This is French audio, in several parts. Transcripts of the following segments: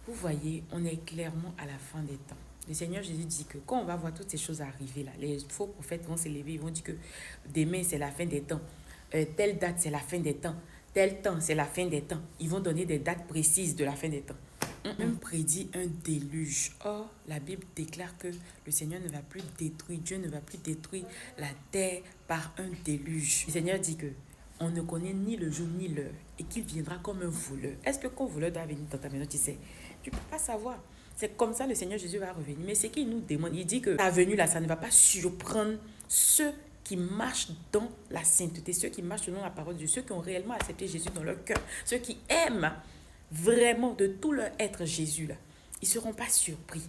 Vous voyez, on est clairement à la fin des temps. Le Seigneur Jésus dit que quand on va voir toutes ces choses arriver là, les faux prophètes vont s'élever, ils vont dire que demain c'est la fin des temps, telle date c'est la fin des temps, tel temps c'est la fin des temps. Ils vont donner des dates précises de la fin des temps. On même prédit un déluge. Or, la Bible déclare que le Seigneur ne va plus détruire, Dieu ne va plus détruire la terre par un déluge. Le Seigneur dit que on ne connaît ni le jour ni l'heure et qu'il viendra comme un voleur. Est-ce que quand un voleur doit venir dans ta maison, tu sais? Tu ne peux pas savoir. C'est comme ça le Seigneur Jésus va revenir. Mais ce qu'il nous demande, il dit que la venue là, ça ne va pas surprendre ceux qui marchent dans la sainteté, ceux qui marchent selon la parole de Dieu, ceux qui ont réellement accepté Jésus dans leur cœur, ceux qui aiment vraiment de tout leur être Jésus là. Ils ne seront pas surpris.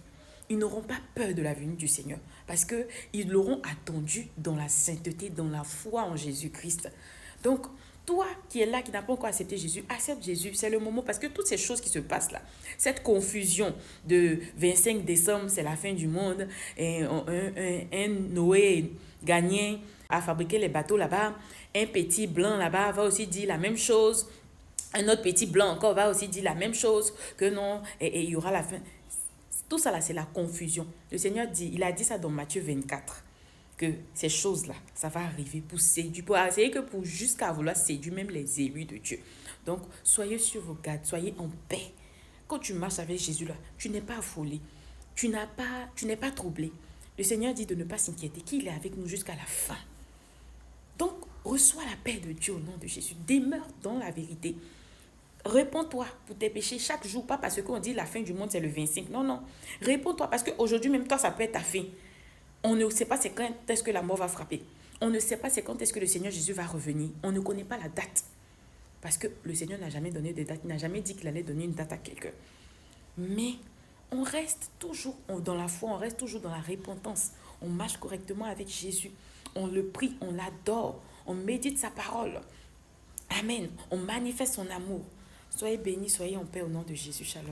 Ils n'auront pas peur de la venue du Seigneur parce qu'ils l'auront attendu dans la sainteté, dans la foi en Jésus-Christ. Donc, toi qui es là, qui n'as pas encore accepté Jésus, accepte Jésus, c'est le moment parce que toutes ces choses qui se passent là, cette confusion de 25 décembre, c'est la fin du monde, et un Noé gagné à fabriquer les bateaux là-bas, un petit blanc là-bas va aussi dire la même chose, un autre petit blanc encore va aussi dire la même chose, que non, et il y aura la fin. Tout ça là, c'est la confusion. Le Seigneur dit, il a dit ça dans Matthieu 24, que ces choses-là, ça va arriver pour séduire, pour essayer que pour jusqu'à vouloir séduire même les élus de Dieu. Donc, soyez sur vos gardes, soyez en paix. Quand tu marches avec Jésus là, tu n'es pas affolé, tu n'es pas troublé. Le Seigneur dit de ne pas s'inquiéter, qu'il est avec nous jusqu'à la fin. Donc, reçois la paix de Dieu au nom de Jésus. Demeure dans la vérité. Réponds-toi pour tes péchés chaque jour, pas parce qu'on dit la fin du monde c'est le 25. Non, non. Réponds-toi parce qu'aujourd'hui même toi ça peut être ta fin. On ne sait pas c'est quand est-ce que la mort va frapper. On ne sait pas c'est quand est-ce que le Seigneur Jésus va revenir. On ne connaît pas la date. Parce que le Seigneur n'a jamais donné de date. Il n'a jamais dit qu'il allait donner une date à quelqu'un. Mais on reste toujours dans la foi, on reste toujours dans la repentance. On marche correctement avec Jésus. On le prie, on l'adore. On médite sa parole. Amen. On manifeste son amour. Soyez bénis, soyez en paix au nom de Jésus. Shalom.